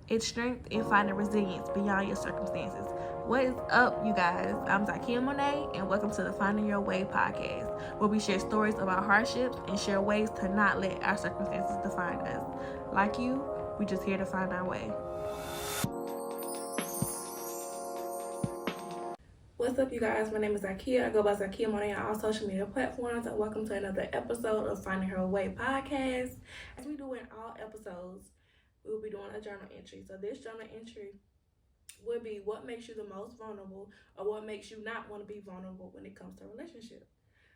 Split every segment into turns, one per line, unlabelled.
It's strength in finding resilience beyond your circumstances. What is up, you guys? I'm Zakia Monet, and welcome to the Finding Your Way podcast, where we share stories about hardships and share ways to not let our circumstances define us. Like you, we just here to find our way. What's up, you guys? My name is Zakia. I go by Zakia Monet on all social media platforms, and welcome to another episode of Finding Her Way podcast. As we do in all episodes, we'll be doing a journal entry. So this journal entry would be what makes you the most vulnerable, or what makes you not want to be vulnerable when it comes to a relationship.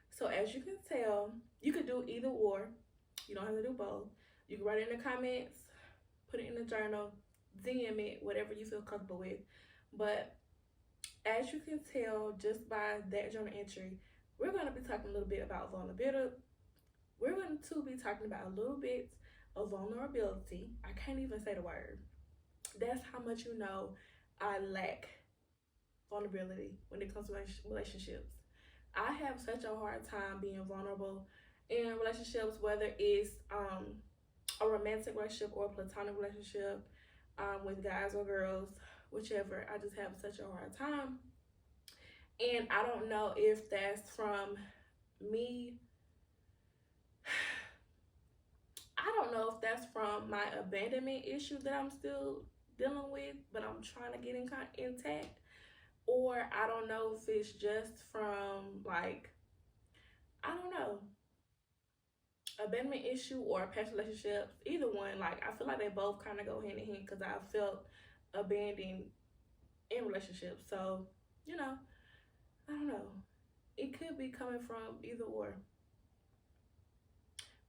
So as you can tell, you could do either or. You don't have to do both. You can write it in the comments, put it in the journal, DM it, whatever you feel comfortable with. But as you can tell just by that journal entry, we're going to be talking a little bit about vulnerability. We're going to be talking about a little bit of vulnerability. I can't even say the word. That's how much you know I lack vulnerability when it comes to relationships. I have such a hard time being vulnerable in relationships, whether it's a romantic relationship or a platonic relationship, with guys or girls, whichever. I just have such a hard time. And I don't know if that's from me. I don't know if that's from my abandonment issue that I'm still dealing with, but I'm trying to get intact. Or I don't know if it's just from, like, I don't know, abandonment issue or past relationships. Either one, like, I feel like they both kind of go hand in hand because I felt abandoned in relationships. So, you know, I don't know. It could be coming from either or.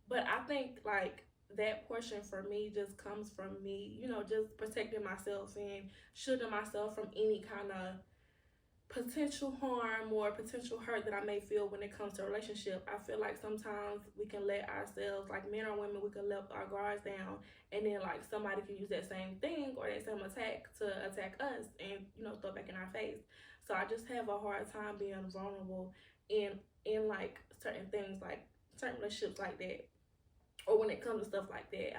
But I think, like, that portion for me just comes from me, just protecting myself and shielding myself from any kind of potential harm or potential hurt that I may feel when it comes to a relationship. I feel like sometimes we can let ourselves, like men or women, we can let our guards down, and then like somebody can use that same thing or that same attack to attack us and throw back in our face. So I just have a hard time being vulnerable in like certain things, like certain relationships like that, or when it comes to stuff like that.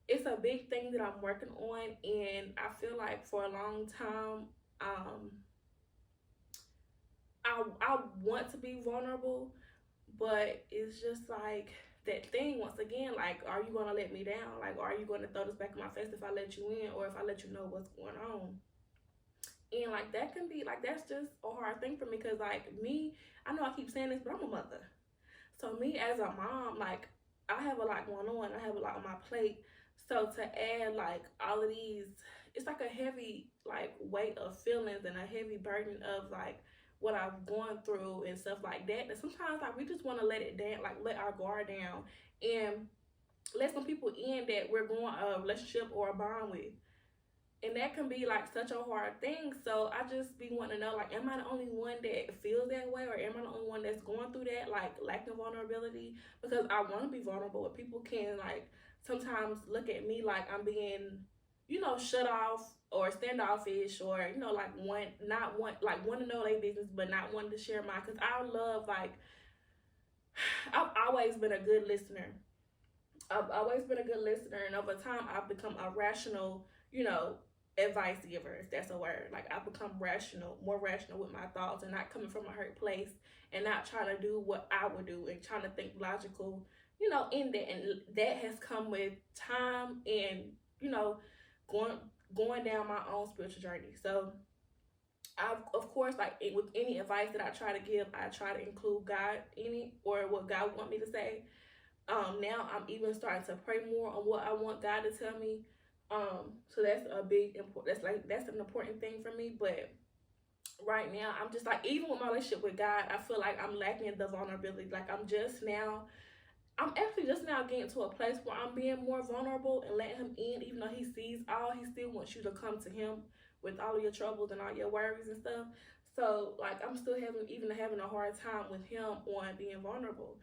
It's a big thing that I'm working on, and I feel like for a long time, um, I want to be vulnerable, but it's just like that thing once again, like, are you gonna let me down? Like, are you gonna throw this back in my face if I let you in, or if I let you know what's going on? And like that can be like, that's just a hard thing for me, because like me, I know I keep saying this, but I'm a mother. So me as a mom, like, I have a lot going on. I have a lot on my plate. So to add like all of these, it's like a heavy like weight of feelings and a heavy burden of like what I've gone through and stuff like that. That sometimes like we just want to let it down, like let our guard down and let some people in that we're going a relationship or a bond with. And that can be like such a hard thing. So I just be wanting to know, like, am I the only one that feels that way, or am I the only one that's going through that, like lacking vulnerability? Because I want to be vulnerable, but people can like sometimes look at me like I'm being, shut off or standoffish, or like want to know their business, but not wanting to share mine. Because I love, like, I've always been a good listener. I've always been a good listener, and over time, I've become a rational, advice giver, if that's a word. Like, I've become rational, more rational with my thoughts, and not coming from a hurt place, and not trying to do what I would do, and trying to think logical, in that. And that has come with time and, you know, going going down my own spiritual journey. So, I, of course, like with any advice that I try to give, I try to include God in it, or what God want me to say. Now I'm even starting to pray more on what I want God to tell me. So that's a big important. That's an important thing for me. But right now, I'm just like, even with my relationship with God, I feel like I'm lacking the vulnerability. Like, I'm actually just now getting to a place where I'm being more vulnerable and letting Him in, even though He sees all. He still wants you to come to Him with all of your troubles and all your worries and stuff. So like, I'm still having a hard time with Him on being vulnerable.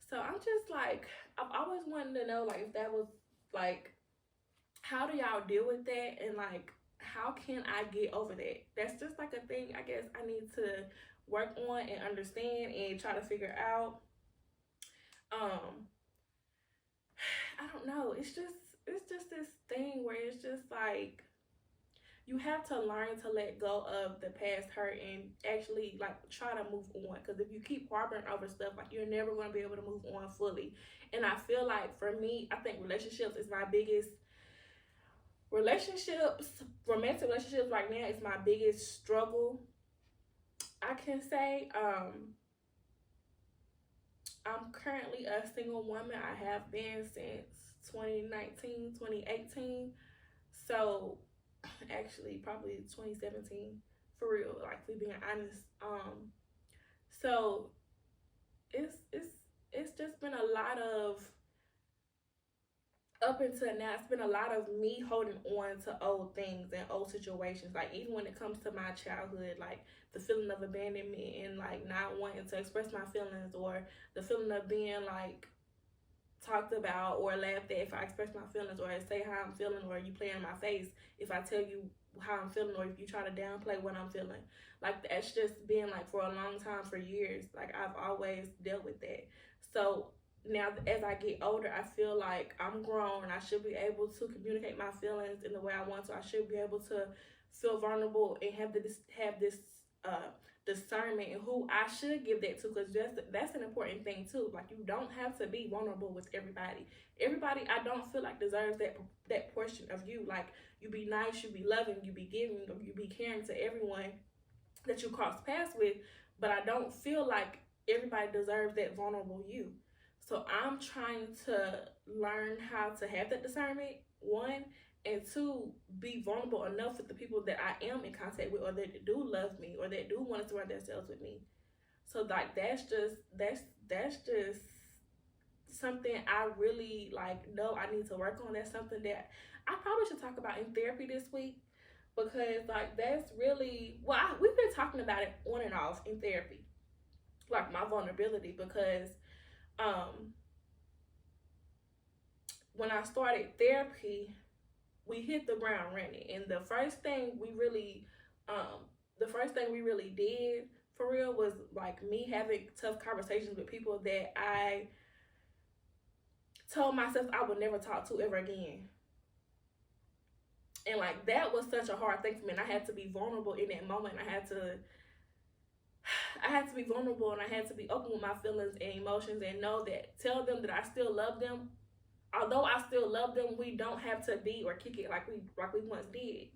So I'm just like, I've always wanted to know, like, if that was like, how do y'all deal with that, and like, how can I get over that? That's just like a thing I guess I need to work on and understand and try to figure out. um I don't know. It's just just this thing where it's just like you have to learn to let go of the past hurt and actually like try to move on. Because if you keep harboring over stuff, like you're never going to be able to move on fully. And I feel like for me, I think relationships is my biggest relationships, romantic relationships right now is my biggest struggle. I can say I'm currently a single woman. I have been since 2019, 2018. So actually probably 2017 for real, like we being honest. So it's just been a lot of up until now, it's been a lot of me holding on to old things and old situations. Like even when it comes to my childhood, like the feeling of abandonment and like not wanting to express my feelings, or the feeling of being like talked about or laughed at if I express my feelings, or say how I'm feeling, or you play in my face if I tell you how I'm feeling, or if you try to downplay what I'm feeling. Like that's just been like for a long time, for years. Like I've always dealt with that. So now as I get older, I feel like I'm grown and I should be able to communicate my feelings in the way I want to. I should be able to feel vulnerable and have this uh discernment and who I should give that to, because that's an important thing too. Like you don't have to be vulnerable with everybody. Everybody I don't feel like deserves that portion of you. Like you be nice, you be loving, you be giving, or you be caring to everyone that you cross paths with, but I don't feel like everybody deserves that vulnerable you. So I'm trying to learn how to have that discernment, one, and two, be vulnerable enough with the people that I am in contact with, or that do love me, or that do want to surround themselves with me. So like that's just something I really like know I need to work on. That's something that I probably should talk about in therapy this week, because like that's really well, we've been talking about it on and off in therapy, like my vulnerability, because um when I started therapy, we hit the ground running, and the first thing we really did for real was like me having tough conversations with people that I told myself I would never talk to ever again. And like that was such a hard thing for me, and I had to be vulnerable in that moment. I had to be vulnerable, and I had to be open with my feelings and emotions, and know that, tell them that I still love them. Although I still love them, we don't have to be or kick it like we once did.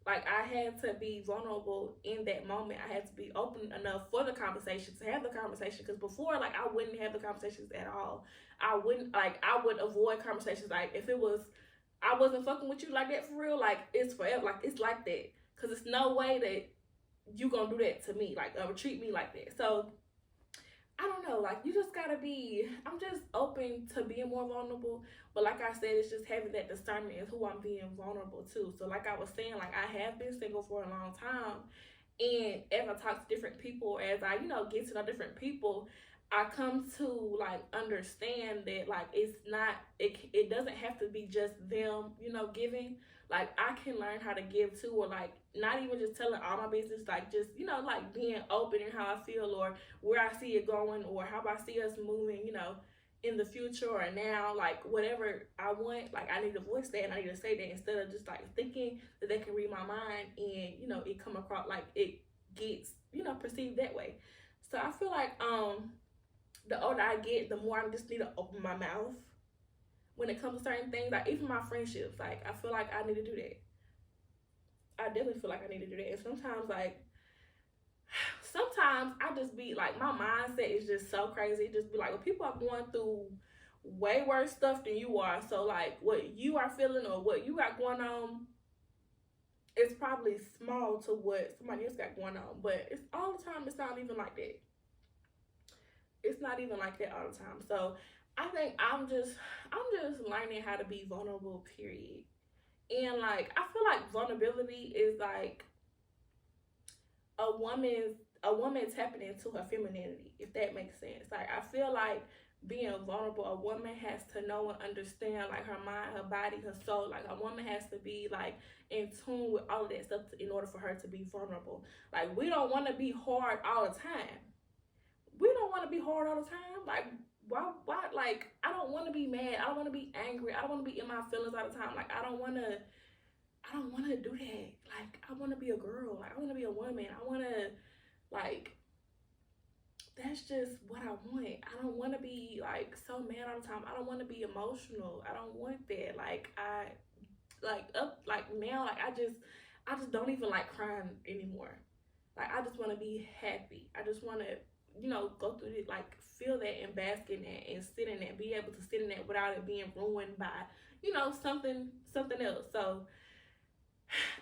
Like I had to be vulnerable in that moment. I had to be open enough for the conversation, to have the conversation. Because before, like I wouldn't have the conversations at all. I would avoid conversations. Like if it was, I wasn't fucking with you like that for real. Like it's forever. Like it's like that. Because it's no way that you gonna do that to me. Like treat me like that. So I don't know, like you just gotta be, I'm just open to being more vulnerable. But like I said, it's just having that discernment is who I'm being vulnerable to. So like I was saying, like I have been single for a long time. And as I talk to different people, as I, get to know different people, I come to like understand that like it doesn't have to be just them, giving. Like I can learn how to give too, or like not even just telling all my business, like just, like being open in how I feel, or where I see it going, or how I see us moving, in the future or now, like whatever I want, like I need to voice that and I need to say that, instead of just like thinking that they can read my mind and, it come across like it gets, perceived that way. So I feel like the older I get, the more I just need to open my mouth when it comes to certain things. Like even my friendships, like I feel like I need to do that. I definitely feel like I need to do that. And sometimes I just be like, my mindset is just so crazy. It just be like, well, people are going through way worse stuff than you are. So like what you are feeling or what you got going on, it's probably small to what somebody else got going on. But it's all the time, it's not even like that. It's not even like that all the time. So I think I'm just learning how to be vulnerable, period. And like I feel like vulnerability is like a woman tapping into her femininity, if that makes sense. Like I feel like being vulnerable, a woman has to know and understand like her mind, her body, her soul. Like a woman has to be like in tune with all of that stuff in order for her to be vulnerable. Like we don't want to be hard all the time. We don't want to be hard all the time. Like why, like, I don't want to be mad. I don't want to be angry. I don't want to be in my feelings all the time. Like, I don't want to do that. Like, I want to be a girl. Like, I want to be a woman. I want to, like, that's just what I want. I don't want to be like so mad all the time. I don't want to be emotional. I don't want that. Like now, like I just don't even like crying anymore. Like, I just want to be happy. I just want to, go through it, like, feel that and bask in that and sit in that, be able to sit in that without it being ruined by, something else. So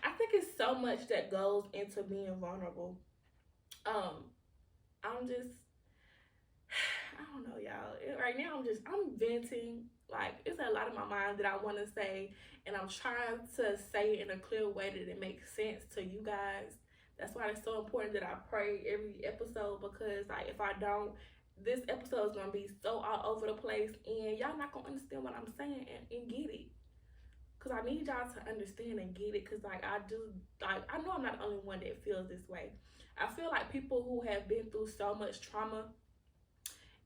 I think it's so much that goes into being vulnerable. Um, I'm just, I don't know, y'all. Right now, I'm venting. Like, it's a lot in my mind that I want to say, and I'm trying to say it in a clear way that it makes sense to you guys. That's why it's so important that I pray every episode, because, like, if I don't, this episode is gonna be so all over the place, and y'all not gonna understand what I'm saying and get it. Cause I need y'all to understand and get it. Cause, like, I know I'm not the only one that feels this way. I feel like people who have been through so much trauma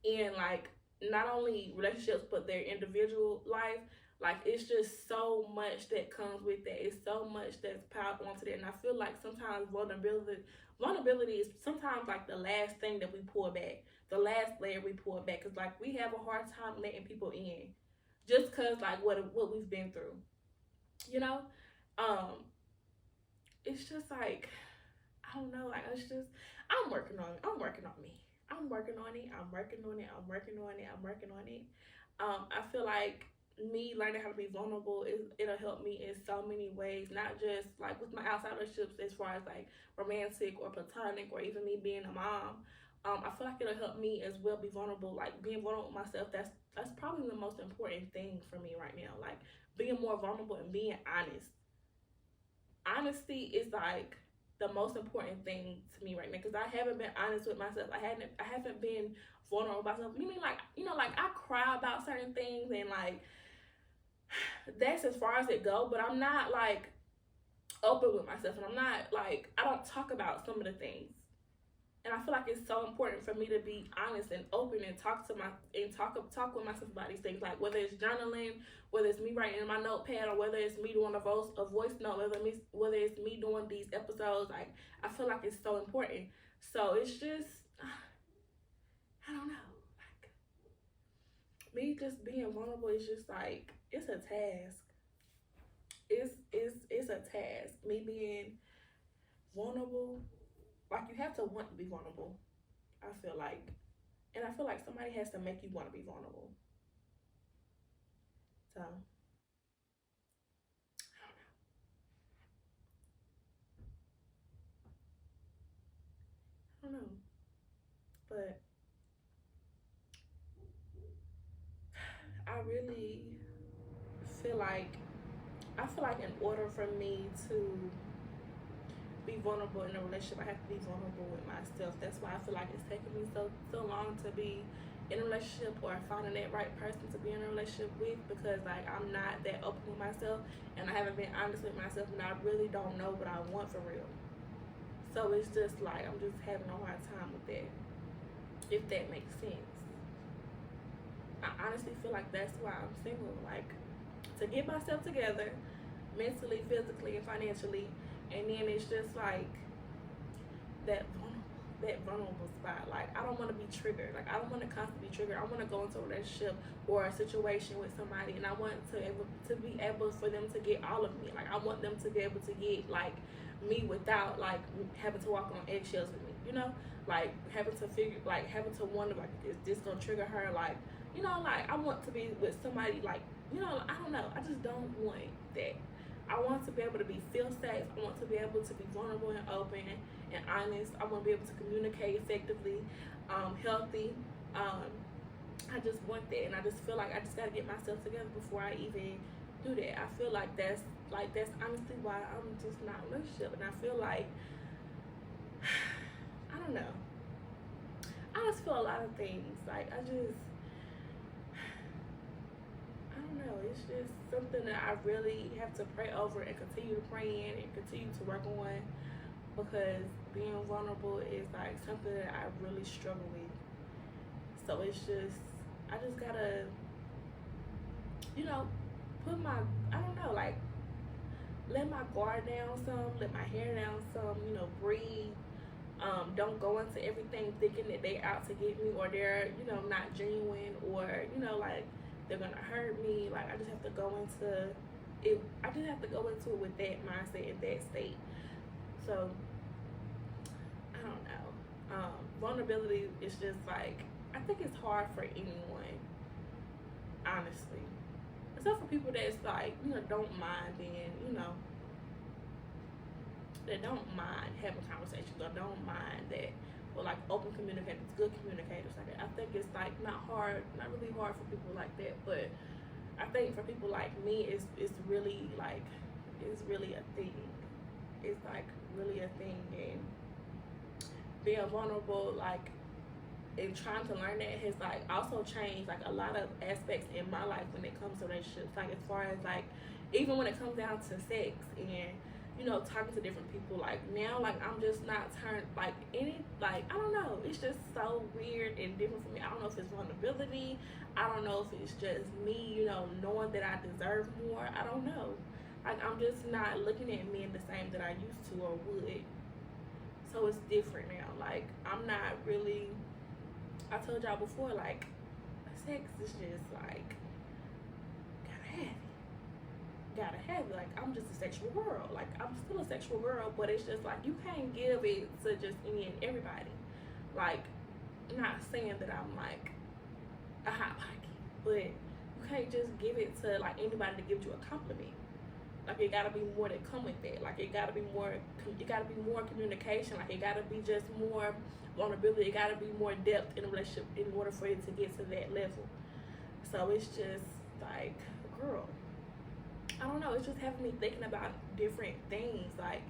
in, like, not only relationships but their individual life, like, it's just so much that comes with that. It's so much that's piled onto that, and I feel like sometimes vulnerability is sometimes like the last thing that we pull back, the last layer we pull back, because, like, we have a hard time letting people in just because, like, what we've been through, you know. um it's just like, I don't know. Like, it's just, I'm working on me. I'm working on it. I'm working on it. I'm working on it. I'm working on it. I feel like me learning how to be vulnerable it'll help me in so many ways. Not just like with my outside relationships, as far as like romantic or platonic, or even me being a mom. I feel like it'll help me as well be vulnerable. Like, being vulnerable with myself. That's probably the most important thing for me right now. Like, being more vulnerable and being honest. Honesty is like the most important thing to me right now, because I haven't been honest with myself. I haven't been vulnerable with myself. Meaning, like, like, I cry about certain things, and, like, that's as far as it go. But I'm not, like, open with myself, and I'm not, like, I don't talk about some of the things. And I feel like it's so important for me to be honest and open and talk with myself about these things. Like, whether it's journaling, whether it's me writing in my notepad, or whether it's me doing a voice note, whether it's me doing these episodes. Like, I feel like it's so important. So it's just, I don't know. Like, me just being vulnerable is just like, it's a task. It's a task. Me being vulnerable, like, you have to want to be vulnerable. I feel like, and I feel like somebody has to make you want to be vulnerable. So I don't know, but I really feel like in order for me to be vulnerable in a relationship, I have to be vulnerable with myself. That's why I feel like it's taking me so long to be in a relationship, or finding that right person to be in a relationship with, because, like, I'm not that open with myself, and I haven't been honest with myself, and I really don't know what I want for real. So it's just like, I'm just having a hard time with that, if that makes sense. I honestly feel like that's why I'm single. Like, to get myself together mentally, physically, and financially, and then it's just like that vulnerable spot. Like, I don't want to be triggered. Like, I don't want to constantly be triggered. I want to go into a relationship or a situation with somebody, and I want to be able for them to get all of me. Like, I want them to be able to get, like, me without, like, having to walk on eggshells with me. Like, having to wonder, like, is this gonna trigger her? Like, like, I want to be with somebody, like, I don't know. I just don't want that. I want to be able to feel safe. I want to be able to be vulnerable and open and honest. I want to be able to communicate effectively, healthy. I just want that, and I just feel like I just gotta get myself together before I even do that. I feel like that's honestly why I'm just not in a relationship, and I feel like I don't know. I just feel a lot of things. Like, I don't know. It's just something that I really have to pray over and continue to pray in and continue to work on, because being vulnerable is, like, something that I really struggle with. So it's just, I just gotta, you know, put my, I don't know, like, let my guard down some, let my hair down some, you know, breathe. Don't go into everything thinking that they out to get me, or they're, you know, not genuine, or, you know, like, they're gonna hurt me. Like, I just have to go into it. I just have to go into it with that mindset and that state. So I don't know. Vulnerability is just like, I think it's hard for anyone, honestly, except for people that's like, you know, don't mind being, you know, that don't mind having conversations, or don't mind that, or like open communicators, good communicators. Like, I think it's like not really hard for people like that, but I think for people like me, it's really like, it's really a thing. It's like really a thing, and being vulnerable, like, and trying to learn that has like also changed like a lot of aspects in my life when it comes to relationships. Like, as far as like, even when it comes down to sex and, you know, talking to different people, like, now, like, I'm just not turned, like, any, like, I don't know, it's just so weird and different for me. I don't know if it's vulnerability, I don't know if it's just me, you know, knowing that I deserve more. I don't know, like, I'm just not looking at men the same that I used to or would. So it's different now. Like, I'm not really, I told y'all before, like, sex is just like, gotta have it. Like, I'm just a sexual girl. Like, I'm still a sexual girl, but it's just like, you can't give it to just any and everybody. Like, not saying that I'm like a hot pocket, but you can't just give it to like anybody to give you a compliment. Like, it gotta be more that come with that. Like, it gotta be more communication. Like, it gotta be just more vulnerability. It gotta be more depth in a relationship in order for it to get to that level. So it's just like, girl, I don't know, it's just having me thinking about different things. Like,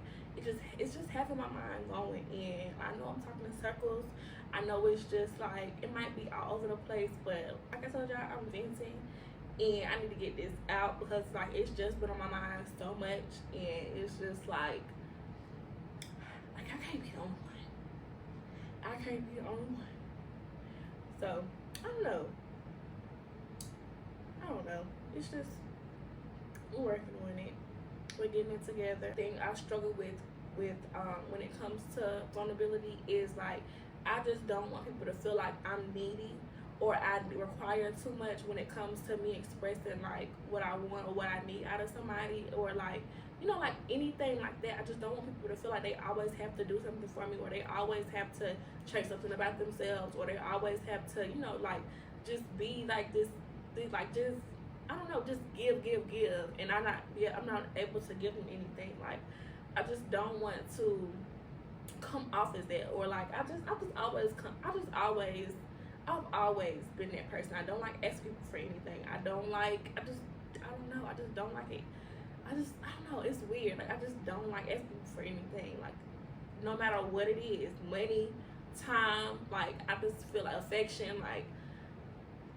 it's just having my mind going, and I know I'm talking in circles. I know it's just like, it might be all over the place, but like I told y'all, I'm venting, and I need to get this out because like, it's just been on my mind so much, and it's just like I can't be the only one. I can't be the only one. So I don't know. It's just, we're working on it. We're getting it together. The thing I struggle with when it comes to vulnerability is like, I just don't want people to feel like I'm needy or I require too much when it comes to me expressing like what I want or what I need out of somebody, or like, you know, like anything like that. I just don't want people to feel like they always have to do something for me, or they always have to change something about themselves, or they always have to, you know, like just be like this like just, I don't know, just give, and I'm not able to give them anything. Like, I just don't want to come off as that, or like I've always been that person. I don't like asking people for anything. I don't know, I just don't like it. I don't know, it's weird. Like, I just don't like asking people for anything. Like, no matter what it is, money, time, like, I just feel like affection, like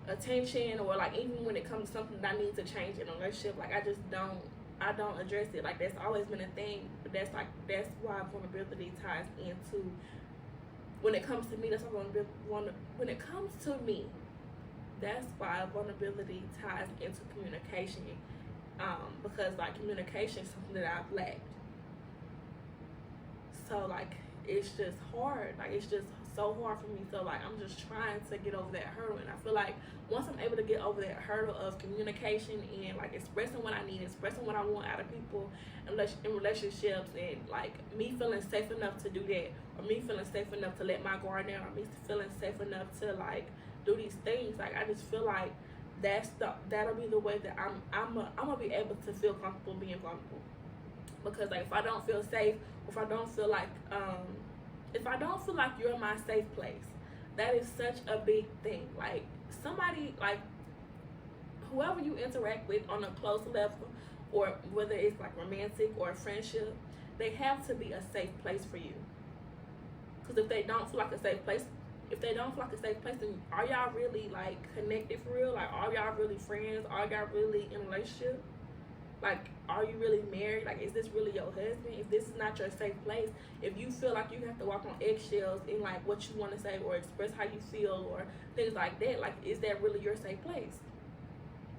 attention, or like even when it comes to something that I need to change in a relationship, like I don't address it. Like, that's always been a thing, but that's why vulnerability ties into, when it comes to me, when it comes to me, that's why vulnerability ties into communication, because like communication is something that I've lacked. So like, it's just hard. Like, it's just so hard for me. So like, I'm just trying to get over that hurdle, and I feel like once I'm able to get over that hurdle of communication and like expressing what I need, expressing what I want out of people in relationships, and like me feeling safe enough to do that, or me feeling safe enough to let my guard down, or me feeling safe enough to like do these things, like I just feel like that'll be the way that I'm gonna be able to feel comfortable being vulnerable. Because like, if I don't feel safe, or if I don't feel like you're in my safe place, that is such a big thing. Like, somebody, like whoever you interact with on a close level, or whether it's like romantic or a friendship, they have to be a safe place for you. Because if they don't feel like a safe place, then are y'all really like connected for real? Like, are y'all really friends? Are y'all really in a relationship? Like, are you really married? Like, is this really your husband? If this is not your safe place, if you feel like you have to walk on eggshells in like what you want to say or express how you feel or things like that, like, is that really your safe place?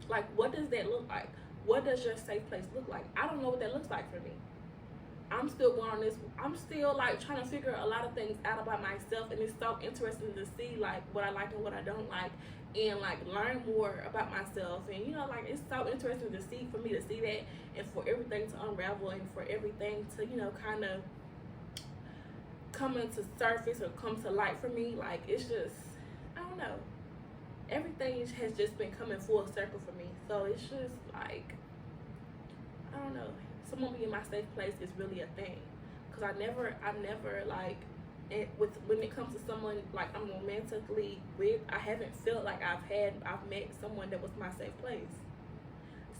Like, what does that look like? What does your safe place look like? I don't know what that looks like for me. I'm still going on this. I'm still like trying to figure a lot of things out about myself, and it's so interesting to see like what I like and what I don't like, and like learn more about myself. And you know, like, it's so interesting to see, for me to see that, and for everything to unravel, and for everything to, you know, kind of come into surface or come to light for me. Like, it's just, I don't know, everything has just been coming full circle for me. So it's just like, I don't know, someone being in my safe place is really a thing, because I never like, when it comes to someone like I'm romantically with, I haven't felt like I've met someone that was my safe place,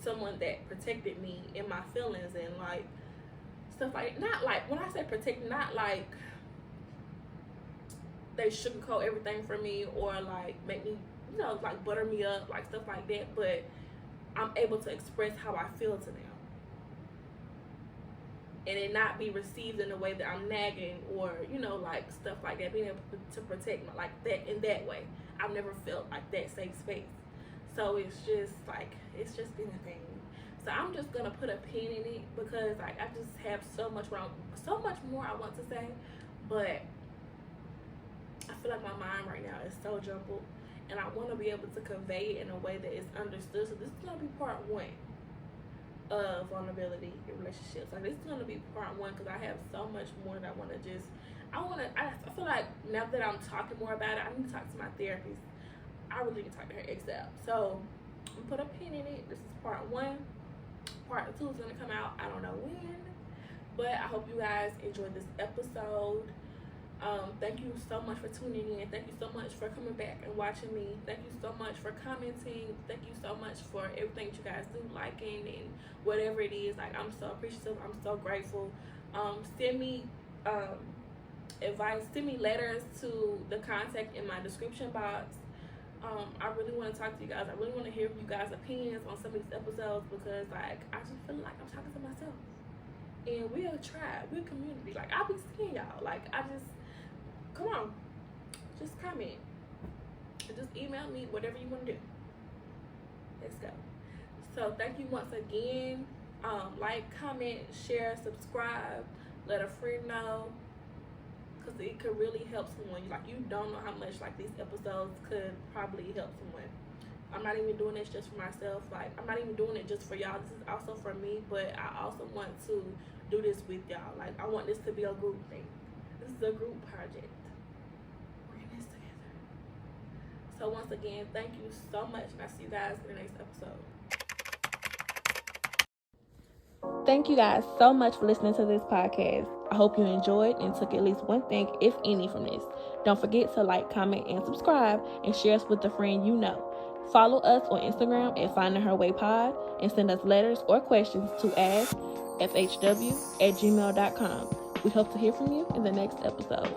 someone that protected me in my feelings and like stuff like, not like, when I say protect, not like they sugarcoat everything for me or like make me, you know, like butter me up, like stuff like that, but I'm able to express how I feel to them, and it not be received in a way that I'm nagging or, you know, like stuff like that, being able to protect my, like that, in that way. I've never felt like that safe space. So it's just like, it's just been a thing. So I'm just gonna put a pin in it, because like I just have so much more I want to say, but I feel like my mind right now is so jumbled, and I want to be able to convey it in a way that is understood. So this is gonna be part 1 of vulnerability in relationships. Like, this is gonna be part 1, because I have so much more that I want to just, I feel like now that I'm talking more about it, I need to talk to my therapist. I really need to talk to her ASAP. So I'm gonna put a pin in it. This is part 1. Part 2 is gonna come out, I don't know when, but I hope you guys enjoyed this episode. Thank you so much for tuning in. Thank you so much for coming back and watching me. Thank you so much for commenting. Thank you so much for everything that you guys do, liking and whatever it is. Like, I'm so appreciative. I'm so grateful. Send me advice. Send me letters to the contact in my description box. I really want to talk to you guys. I really want to hear you guys' opinions on some of these episodes, because like, I just feel like I'm talking to myself. And we're a tribe, we're a community. Like, I'll be seeing y'all. Like, come on, just comment. Just email me, whatever you want to do. Let's go. So thank you once again. Like, comment, share, subscribe, let a friend know, because it could really help someone. Like, you don't know how much like these episodes could probably help someone. I'm not even doing this just for myself. Like, I'm not even doing it just for y'all. This is also for me, but I also want to do this with y'all. Like, I want this to be a group thing. This is a group project. We're in this together. So once again, thank you so much, and I'll see you guys in the next episode. Thank you guys so much for listening to this podcast. I hope you enjoyed and took at least one thing, if any, from this. Don't forget to like, comment, and subscribe, and share us with a friend you know. Follow us on Instagram at findingherwaypod, and send us letters or questions to askfhw@gmail.com. We hope to hear from you in the next episode.